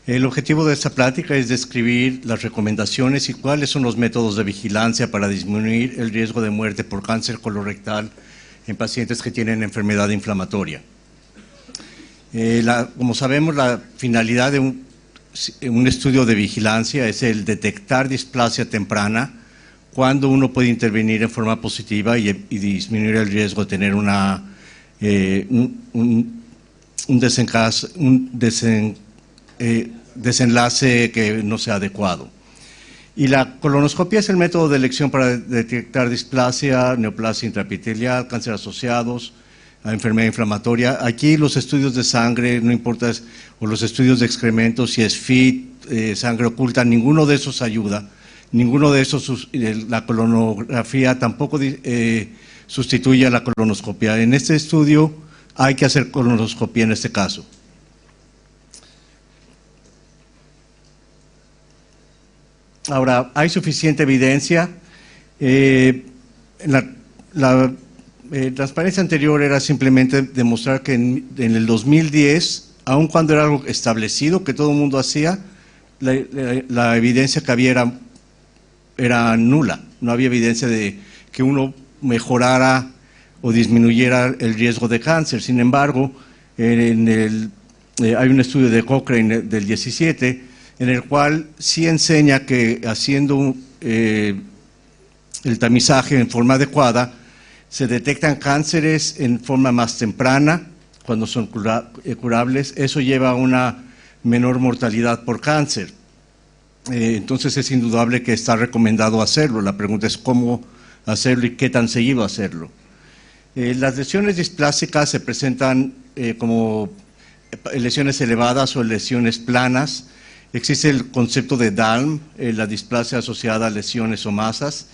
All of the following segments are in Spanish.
El objetivo de esta plática es describir las recomendaciones y cuáles son los métodos de vigilancia para disminuir el riesgo de muerte por cáncer colorectal en pacientes que tienen enfermedad inflamatoria. Como sabemos, la finalidad de un estudio de vigilancia es el detectar displasia temprana cuando uno puede intervenir en forma positiva y disminuir el riesgo de tener un desenlace que no sea adecuado. Y la colonoscopia es el método de elección para detectar displasia, neoplasia intraepitelial, cáncer asociados a enfermedad inflamatoria. Aquí los estudios de sangre, no importa, o los estudios de excrementos, si es FIT, sangre oculta, ninguno de esos ayuda. Ninguno de esos, la colonografía tampoco sustituye a la colonoscopia. En este estudio hay que hacer colonoscopia en este caso. Ahora, hay suficiente evidencia. La transparencia anterior era simplemente demostrar que en el 2010, aun cuando era algo establecido que todo el mundo hacía, la evidencia que había era nula. No había evidencia de que uno mejorara o disminuyera el riesgo de cáncer. Sin embargo, hay un estudio de Cochrane del 17 en el cual sí enseña que haciendo el tamizaje en forma adecuada se detectan cánceres en forma más temprana cuando son curables. Eso lleva a una menor mortalidad por cáncer. Entonces es indudable que está recomendado hacerlo. La pregunta es cómo hacerlo y qué tan seguido hacerlo. Las lesiones displásicas se presentan como lesiones elevadas o lesiones planas. Existe el concepto de DALM, la displasia asociada a lesiones o masas.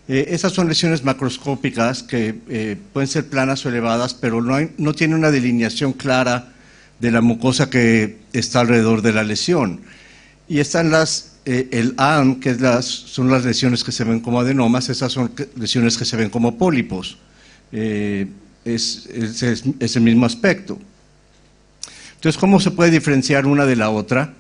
Esas son lesiones macroscópicas que pueden ser planas o elevadas, pero no tienen una delineación clara de la mucosa que está alrededor de la lesión. Y están el AM, que son las lesiones que se ven como adenomas. Esas son lesiones que se ven como pólipos. Es el mismo aspecto. Entonces, ¿cómo se puede diferenciar una de la otra?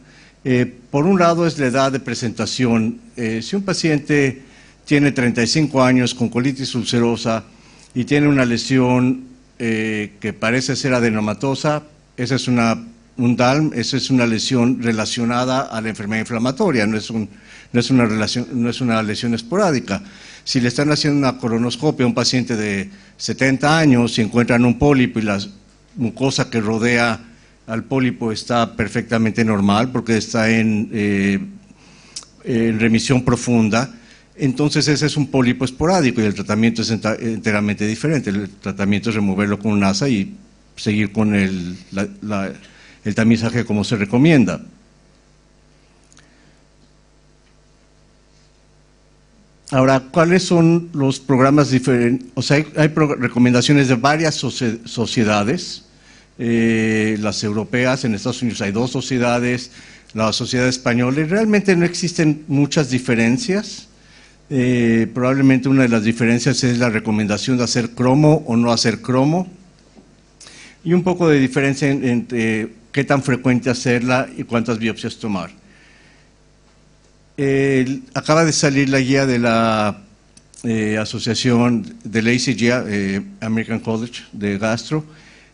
Por un lado es la edad de presentación. Si un paciente tiene 35 años con colitis ulcerosa y tiene una lesión que parece ser adenomatosa, esa es un DALM, esa es una lesión relacionada a la enfermedad inflamatoria, no es una lesión esporádica. Si le están haciendo una colonoscopia a un paciente de 70 años y encuentran un pólipo y la mucosa que rodea al pólipo está perfectamente normal porque está en remisión profunda, entonces ese es un pólipo esporádico y el tratamiento es enteramente diferente. El tratamiento es removerlo con un asa y seguir con el tamizaje como se recomienda. Ahora, ¿cuáles son los programas diferentes? O sea, hay recomendaciones de varias sociedades. Las europeas, en Estados Unidos hay 2 sociedades, la sociedad española, y realmente no existen muchas diferencias. Probablemente una de las diferencias es la recomendación de hacer cromo o no hacer cromo, y un poco de diferencia entre qué tan frecuente hacerla y cuántas biopsias tomar. Acaba de salir la guía de la asociación de la ACG, American College de Gastro,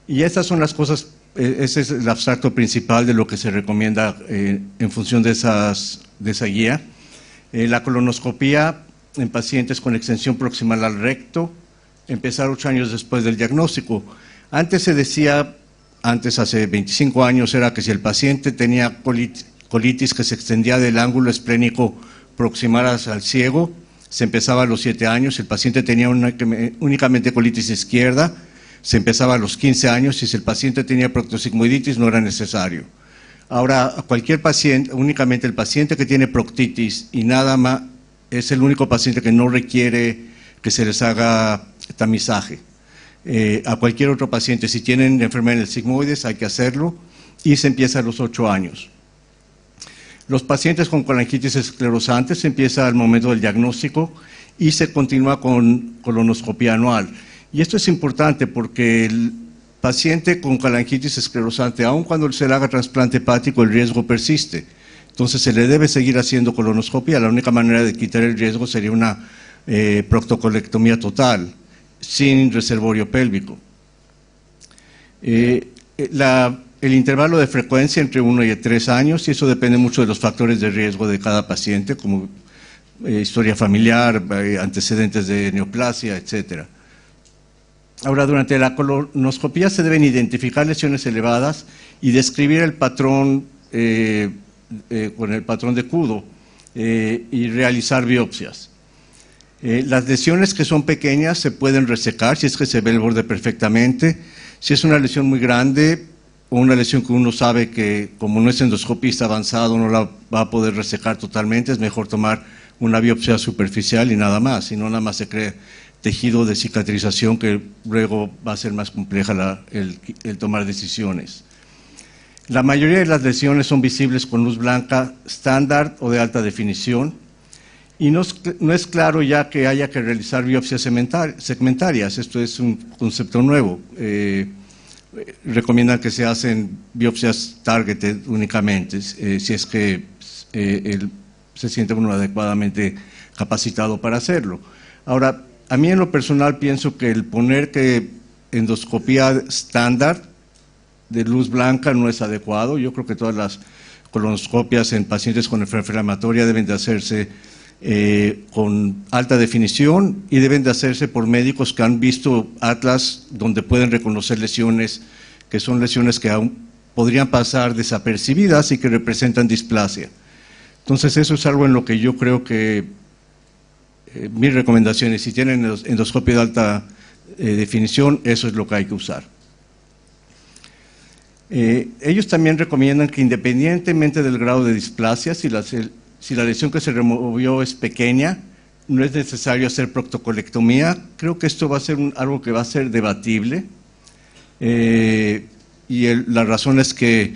y estas son las cosas, ese es el abstracto principal de lo que se recomienda en función de esa guía. La colonoscopía en pacientes con extensión proximal al recto, empezar 8 años después del diagnóstico. Antes se decía, hace 25 años, era que si el paciente tenía colitis que se extendía del ángulo esplénico proximal al ciego, se empezaba a los 7 años. Si el paciente tenía únicamente colitis izquierda, se empezaba a los 15 años, y si el paciente tenía proctosigmoiditis no era necesario. Ahora, cualquier paciente, únicamente el paciente que tiene proctitis y nada más, es el único paciente que no requiere que se les haga tamizaje. A cualquier otro paciente, si tienen enfermedad en el sigmoides, hay que hacerlo, y se empieza a los 8 años. Los pacientes con colangitis esclerosante se empieza al momento del diagnóstico y se continúa con colonoscopia anual. Y esto es importante porque paciente con colangitis esclerosante, aun cuando se le haga trasplante hepático, el riesgo persiste. Entonces se le debe seguir haciendo colonoscopia. La única manera de quitar el riesgo sería una proctocolectomía total, sin reservorio pélvico. El intervalo de frecuencia entre 1 y 3 años, y eso depende mucho de los factores de riesgo de cada paciente, como historia familiar, antecedentes de neoplasia, etcétera. Ahora, durante la colonoscopia se deben identificar lesiones elevadas y describir el patrón con el patrón de Kudo y realizar biopsias. Las lesiones que son pequeñas se pueden resecar si es que se ve el borde perfectamente. Si es una lesión muy grande o una lesión que uno sabe que, como no es endoscopista avanzado, no la va a poder resecar totalmente, es mejor tomar una biopsia superficial y nada más, y no nada más se crea tejido de cicatrización que luego va a ser más compleja el tomar decisiones. La mayoría de las lesiones son visibles con luz blanca estándar o de alta definición, y no es claro ya que haya que realizar biopsias segmentarias. Esto es un concepto nuevo. Recomiendan que se hacen biopsias targeted únicamente, si es que se siente uno adecuadamente capacitado para hacerlo. Ahora, a mí en lo personal pienso que el poner que endoscopía estándar de luz blanca no es adecuado. Yo creo que todas las colonoscopias en pacientes con enfermedad inflamatoria deben de hacerse con alta definición y deben de hacerse por médicos que han visto atlas donde pueden reconocer lesiones que son lesiones que aún podrían pasar desapercibidas y que representan displasia. Entonces eso es algo en lo que yo creo que mis recomendaciones, si tienen endoscopia de alta definición, eso es lo que hay que usar. Ellos también recomiendan que independientemente del grado de displasia, si la lesión que se removió es pequeña, no es necesario hacer proctocolectomía. Creo que esto va a ser algo que va a ser debatible, y la razón es que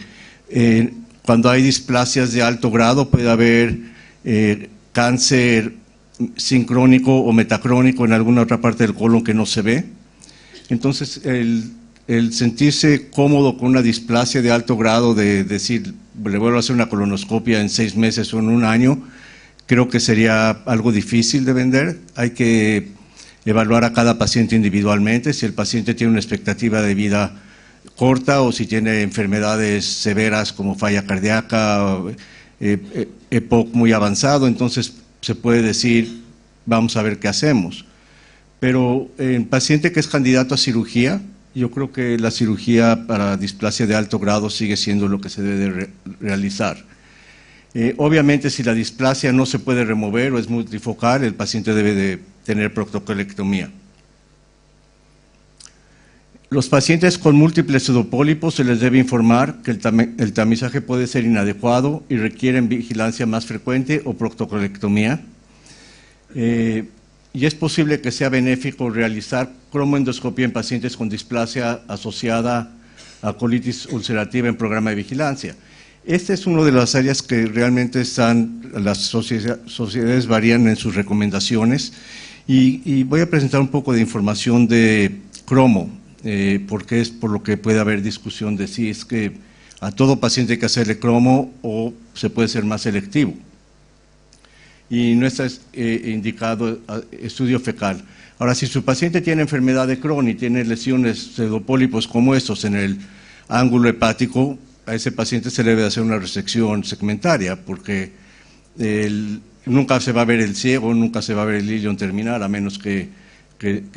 cuando hay displasias de alto grado puede haber cáncer sincrónico o metacrónico en alguna otra parte del colon que no se ve. Entonces, el sentirse cómodo con una displasia de alto grado, de decir, le vuelvo a hacer una colonoscopia en 6 meses o en 1 año, creo que sería algo difícil de vender. Hay que evaluar a cada paciente individualmente, si el paciente tiene una expectativa de vida corta o si tiene enfermedades severas como falla cardíaca, EPOC muy avanzado, entonces se puede decir, vamos a ver qué hacemos. Pero en paciente que es candidato a cirugía, yo creo que la cirugía para displasia de alto grado sigue siendo lo que se debe de realizar. Obviamente, si la displasia no se puede remover o es multifocal, el paciente debe de tener proctocolectomía. Los pacientes con múltiples pseudopólipos se les debe informar que el tamizaje puede ser inadecuado y requieren vigilancia más frecuente o proctocolectomía. Y es posible que sea benéfico realizar cromoendoscopia en pacientes con displasia asociada a colitis ulcerativa en programa de vigilancia. Este es una de las áreas que realmente las sociedades varían en sus recomendaciones, y voy a presentar un poco de información de cromo, porque es por lo que puede haber discusión de si es que a todo paciente hay que hacerle cromo o se puede ser más selectivo. Y no está indicado estudio fecal. Ahora, si su paciente tiene enfermedad de Crohn y tiene lesiones pseudopólipos como estos en el ángulo hepático, a ese paciente se le debe hacer una resección segmentaria, porque nunca se va a ver el ciego, nunca se va a ver el ilion terminal, a menos que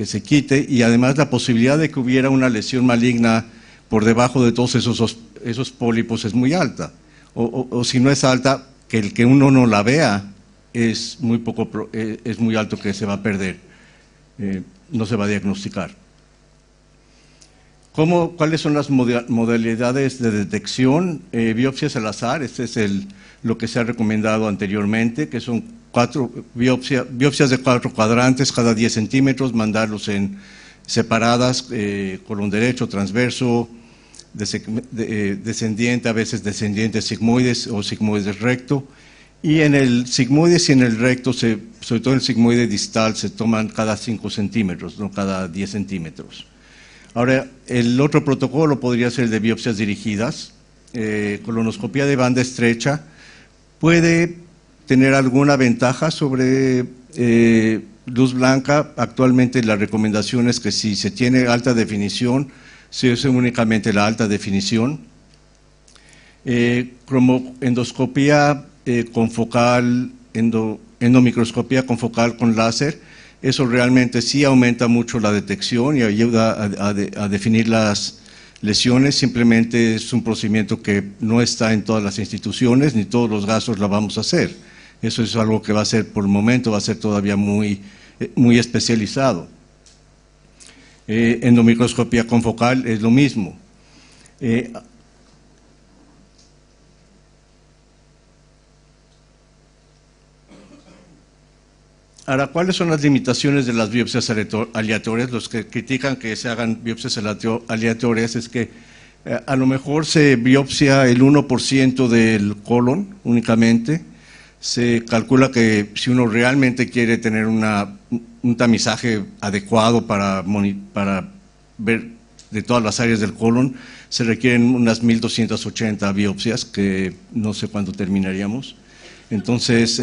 se quite, y además la posibilidad de que hubiera una lesión maligna por debajo de todos esos pólipos es muy alta, o si no es alta, que el que uno no la vea es muy alto que se va a perder, no se va a diagnosticar. ¿Cuáles son las modalidades de detección? Biopsias al azar, este es lo que se ha recomendado anteriormente, que son biopsias de 4 cuadrantes cada 10 centímetros, mandarlos en separadas, colon derecho, transverso, descendiente, a veces descendientes sigmoides o sigmoides recto. Y en el sigmoides y en el recto, sobre todo el sigmoide distal, se toman cada 5 centímetros, no cada 10 centímetros. Ahora, el otro protocolo podría ser el de biopsias dirigidas. Colonoscopía de banda estrecha puede tener alguna ventaja sobre luz blanca. Actualmente la recomendación es que si se tiene alta definición, se use únicamente la alta definición. Cromoendoscopía con focal, endomicroscopía con focal con láser, eso realmente sí aumenta mucho la detección y ayuda a definir las lesiones. Simplemente es un procedimiento que no está en todas las instituciones, ni todos los gastos la vamos a hacer. Eso es algo que va a ser, por el momento, va a ser todavía muy especializado. Endomicroscopía confocal es lo mismo. Ahora, ¿cuáles son las limitaciones de las biopsias aleatorias? Los que critican que se hagan biopsias aleatorias es que a lo mejor se biopsia el 1% del colon únicamente. Se calcula que si uno realmente quiere tener un tamizaje adecuado para ver de todas las áreas del colon, se requieren unas 1.280 biopsias, que no sé cuándo terminaríamos. Entonces,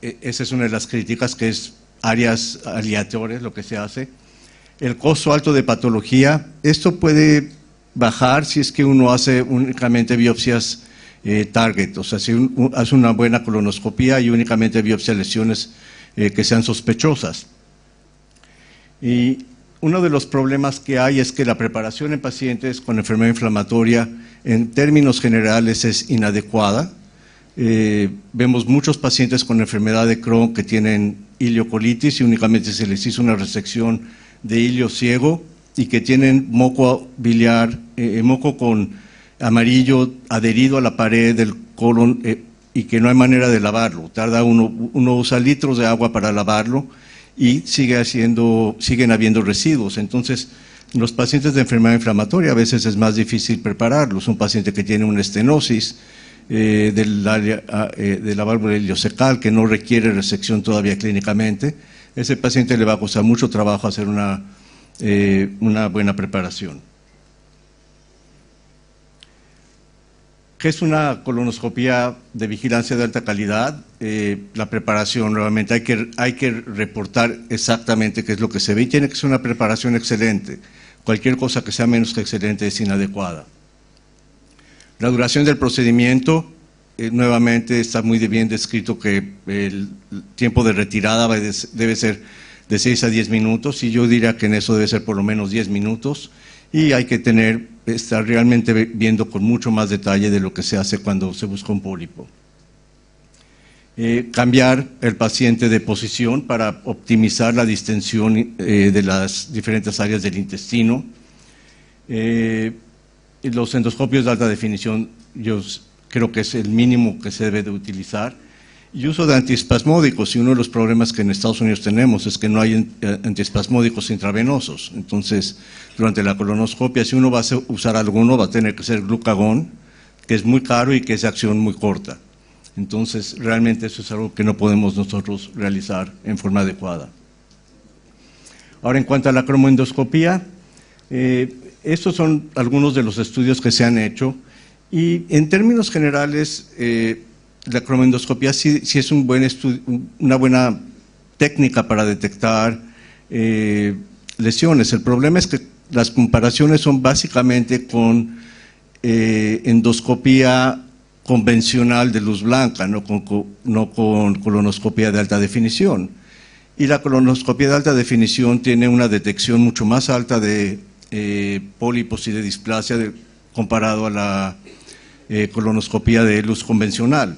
esa es una de las críticas, que es áreas aleatorias lo que se hace. El costo alto de patología, esto puede bajar si es que uno hace únicamente biopsias target, o sea, si hace una buena colonoscopía y únicamente biopsia lesiones que sean sospechosas. Y uno de los problemas que hay es que la preparación en pacientes con enfermedad inflamatoria, en términos generales, es inadecuada. Vemos muchos pacientes con enfermedad de Crohn que tienen ileocolitis y únicamente se les hizo una resección de ilio ciego y que tienen moco biliar, moco con amarillo adherido a la pared del colon y que no hay manera de lavarlo. Uno usa litros de agua para lavarlo y siguen habiendo residuos. Entonces, los pacientes de enfermedad inflamatoria a veces es más difícil prepararlos. Un paciente que tiene una estenosis de la válvula iliocecal que no requiere resección todavía clínicamente, ese paciente le va a costar mucho trabajo hacer una buena preparación. ¿Qué es una colonoscopía de vigilancia de alta calidad? La preparación, nuevamente, hay que reportar exactamente qué es lo que se ve y tiene que ser una preparación excelente. Cualquier cosa que sea menos que excelente es inadecuada. La duración del procedimiento, nuevamente está muy bien descrito que el tiempo de retirada debe ser de 6 a 10 minutos y yo diría que en eso debe ser por lo menos 10 minutos y hay que estar realmente viendo con mucho más detalle de lo que se hace cuando se busca un pólipo. Cambiar el paciente de posición para optimizar la distensión de las diferentes áreas del intestino. Los endoscopios de alta definición, yo creo que es el mínimo que se debe de utilizar. Y uso de antiespasmódicos, y uno de los problemas que en Estados Unidos tenemos es que no hay antiespasmódicos intravenosos. Entonces, durante la colonoscopia, si uno va a usar alguno, va a tener que ser glucagón, que es muy caro y que es de acción muy corta. Entonces, realmente eso es algo que no podemos nosotros realizar en forma adecuada. Ahora, en cuanto a la cromoendoscopía, estos son algunos de los estudios que se han hecho y en términos generales la cromoendoscopía sí es una buena técnica para detectar lesiones. El problema es que las comparaciones son básicamente con endoscopía convencional de luz blanca, no con colonoscopía de alta definición. Y la colonoscopía de alta definición tiene una detección mucho más alta de pólipos y de displasia comparado a la colonoscopía de luz convencional.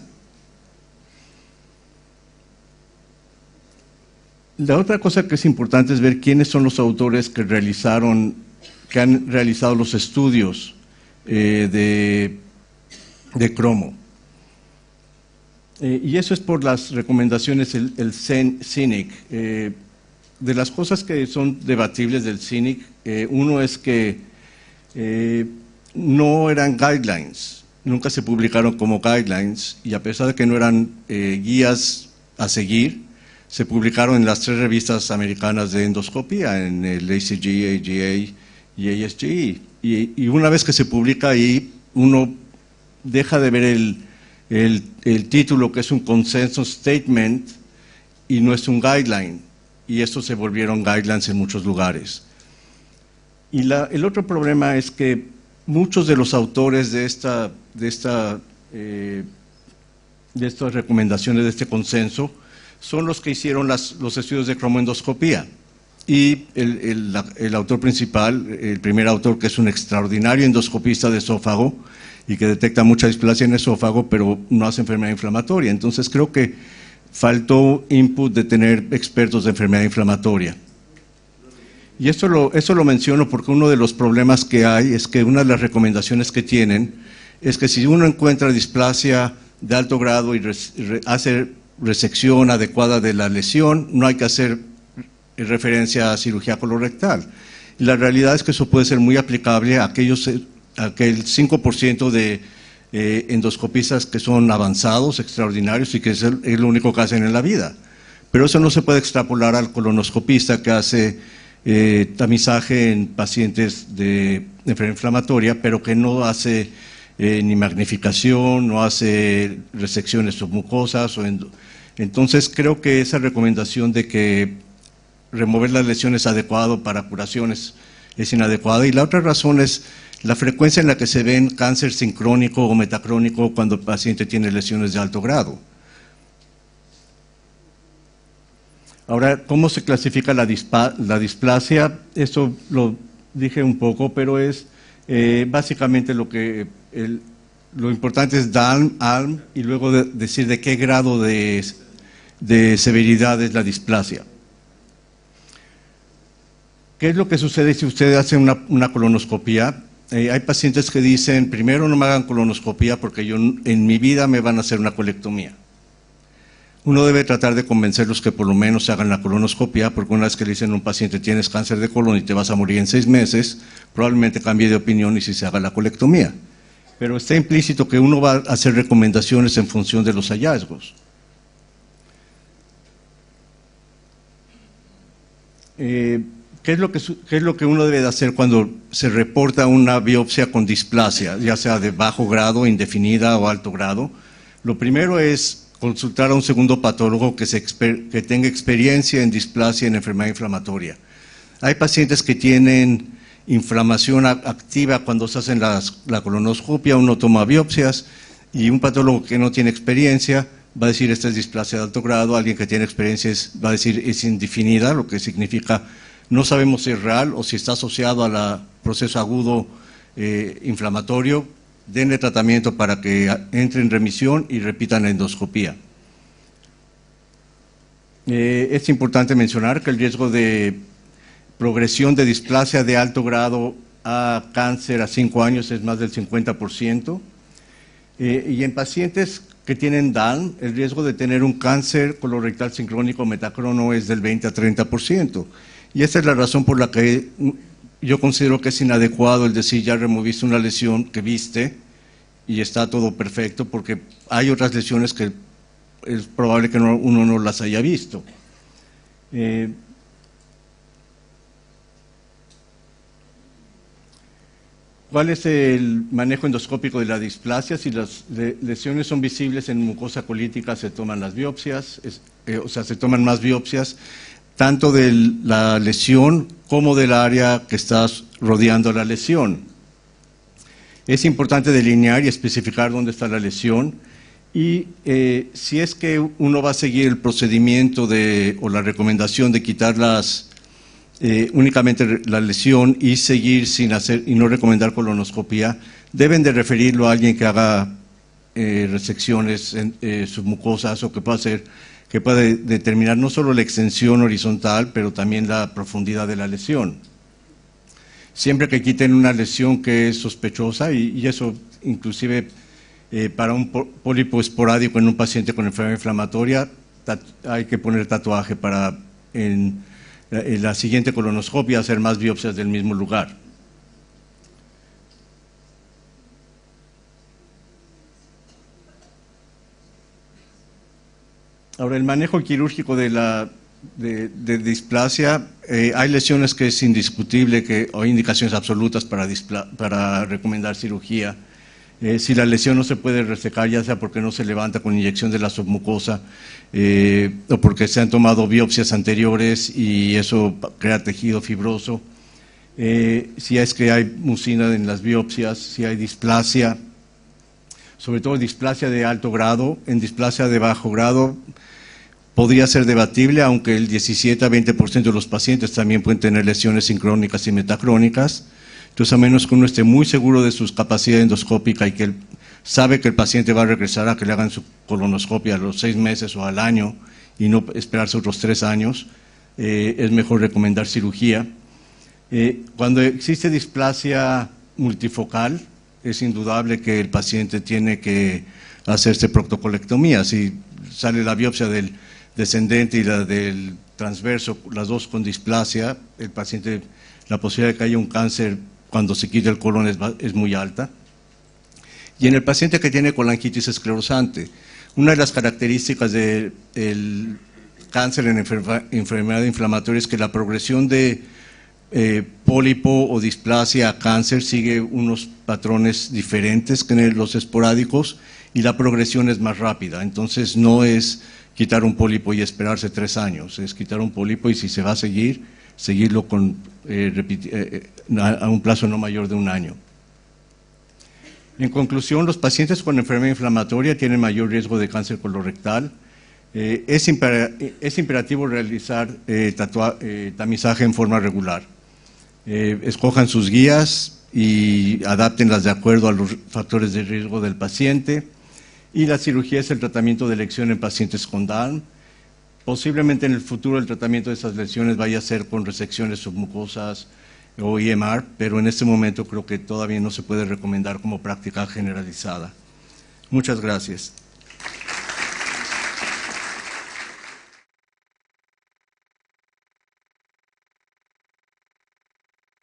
La otra cosa que es importante es ver quiénes son los autores que han realizado los estudios de cromo. Y eso es por las recomendaciones el CINIC. De las cosas que son debatibles del CINIC, uno es que no eran guidelines, nunca se publicaron como guidelines, y a pesar de que no eran guías a seguir, se publicaron en las 3 revistas americanas de endoscopía, en el ACG, AGA y ASGE. Y una vez que se publica ahí, uno deja de ver el título, que es un consensus statement, y no es un guideline. Y estos se volvieron guidelines en muchos lugares. Y el otro problema es que muchos de los autores de estas recomendaciones, de este consenso, son los que hicieron los estudios de cromoendoscopía. Y el autor principal, el primer autor, que es un extraordinario endoscopista de esófago y que detecta mucha displasia en esófago, pero no hace enfermedad inflamatoria. Entonces creo que faltó input de tener expertos de enfermedad inflamatoria. Y esto lo menciono porque uno de los problemas que hay es que una de las recomendaciones que tienen es que si uno encuentra displasia de alto grado y hace resección adecuada de la lesión, no hay que hacer referencia a cirugía colorectal. Y la realidad es que eso puede ser muy aplicable a aquel 5% de endoscopistas que son avanzados, extraordinarios y que es lo único que hacen en la vida. Pero eso no se puede extrapolar al colonoscopista que hace tamizaje en pacientes de enfermedad inflamatoria, pero que no hace ni magnificación, no hace resecciones submucosas. Entonces creo que esa recomendación de que remover las lesiones adecuado para curaciones es inadecuada. Y la otra razón es la frecuencia en la que se ven cáncer sincrónico o metacrónico cuando el paciente tiene lesiones de alto grado. Ahora, ¿cómo se clasifica la displasia? Eso lo dije un poco, pero es básicamente lo importante es DALM, ALM, y luego decir de qué grado de severidad es la displasia. ¿Qué es lo que sucede si usted hace una colonoscopía? Hay pacientes que dicen, primero no me hagan colonoscopía porque en mi vida me van a hacer una colectomía. Uno debe tratar de convencerlos que por lo menos se hagan la colonoscopia, porque una vez que le dicen a un paciente tienes cáncer de colon y te vas a morir en 6 meses, probablemente cambie de opinión y si se haga la colectomía. Pero está implícito que uno va a hacer recomendaciones en función de los hallazgos. ¿Qué es lo que uno debe de hacer cuando se reporta una biopsia con displasia, ya sea de bajo grado, indefinida o alto grado? Lo primero es consultar a un segundo patólogo que tenga experiencia en displasia en enfermedad inflamatoria. Hay pacientes que tienen inflamación activa cuando se hacen la colonoscopia, uno toma biopsias y un patólogo que no tiene experiencia va a decir esta es displasia de alto grado, alguien que tiene experiencia va a decir es indefinida, lo que significa no sabemos si es real o si está asociado al proceso agudo inflamatorio. Denle tratamiento para que entre en remisión y repitan la endoscopía. Es importante mencionar que el riesgo de progresión de displasia de alto grado a cáncer a 5 años es más del 50%. Y en pacientes que tienen DALM, el riesgo de tener un cáncer colorectal sincrónico metacrono es del 20 a 30%. Y esa es la razón por la que yo considero que es inadecuado el decir ya removiste una lesión que viste y está todo perfecto, porque hay otras lesiones que es probable que uno no las haya visto. ¿Cuál es el manejo endoscópico de la displasia? Si las lesiones son visibles en mucosa colítica, se toman las biopsias, se toman más biopsias, tanto de la lesión como del área que está rodeando la lesión. Es importante delinear y especificar dónde está la lesión y si es que uno va a seguir el procedimiento o la recomendación de quitar únicamente la lesión y seguir sin hacer y no recomendar colonoscopía, deben de referirlo a alguien que haga resecciones submucosas o que pueda determinar no solo la extensión horizontal, pero también la profundidad de la lesión. Siempre que quiten una lesión que es sospechosa, y eso inclusive para un pólipo esporádico en un paciente con enfermedad inflamatoria, hay que poner tatuaje para en la siguiente colonoscopia hacer más biopsias del mismo lugar. Ahora, el manejo quirúrgico de la de displasia, hay lesiones que es indiscutible que hay indicaciones absolutas para recomendar cirugía. Si la lesión no se puede resecar, ya sea porque no se levanta con inyección de la submucosa o porque se han tomado biopsias anteriores y eso crea tejido fibroso, si es que hay mucina en las biopsias, si hay displasia, sobre todo displasia de alto grado. En displasia de bajo grado podría ser debatible, aunque el 17 a 20% de los pacientes también pueden tener lesiones sincrónicas y metacrónicas. Entonces, a menos que uno esté muy seguro de su capacidad endoscópica y que él sabe que el paciente va a regresar a que le hagan su colonoscopia a los 6 meses o al año y no esperarse otros 3 años, es mejor recomendar cirugía. Cuando existe displasia multifocal, es indudable que el paciente tiene que hacerse proctocolectomía. Si sale la biopsia del descendente y la del transverso, las dos con displasia, el paciente, la posibilidad de que haya un cáncer cuando se quita el colon es muy alta. Y en el paciente que tiene colangitis esclerosante, una de las características del cáncer en enfermedad inflamatoria es que la progresión de pólipo o displasia a cáncer sigue unos patrones diferentes que en los esporádicos y la progresión es más rápida. Entonces no es quitar un pólipo y esperarse 3 años, es quitar un pólipo y si se va a seguirlo a un plazo no mayor de 1 año. En conclusión, los pacientes con enfermedad inflamatoria tienen mayor riesgo de cáncer colorectal. Es imperativo realizar tamizaje en forma regular. Escojan sus guías y adáptenlas de acuerdo a los factores de riesgo del paciente. Y la cirugía es el tratamiento de elección en pacientes con Down. Posiblemente en el futuro el tratamiento de esas lesiones vaya a ser con resecciones submucosas o IMR, pero en este momento creo que todavía no se puede recomendar como práctica generalizada. Muchas gracias.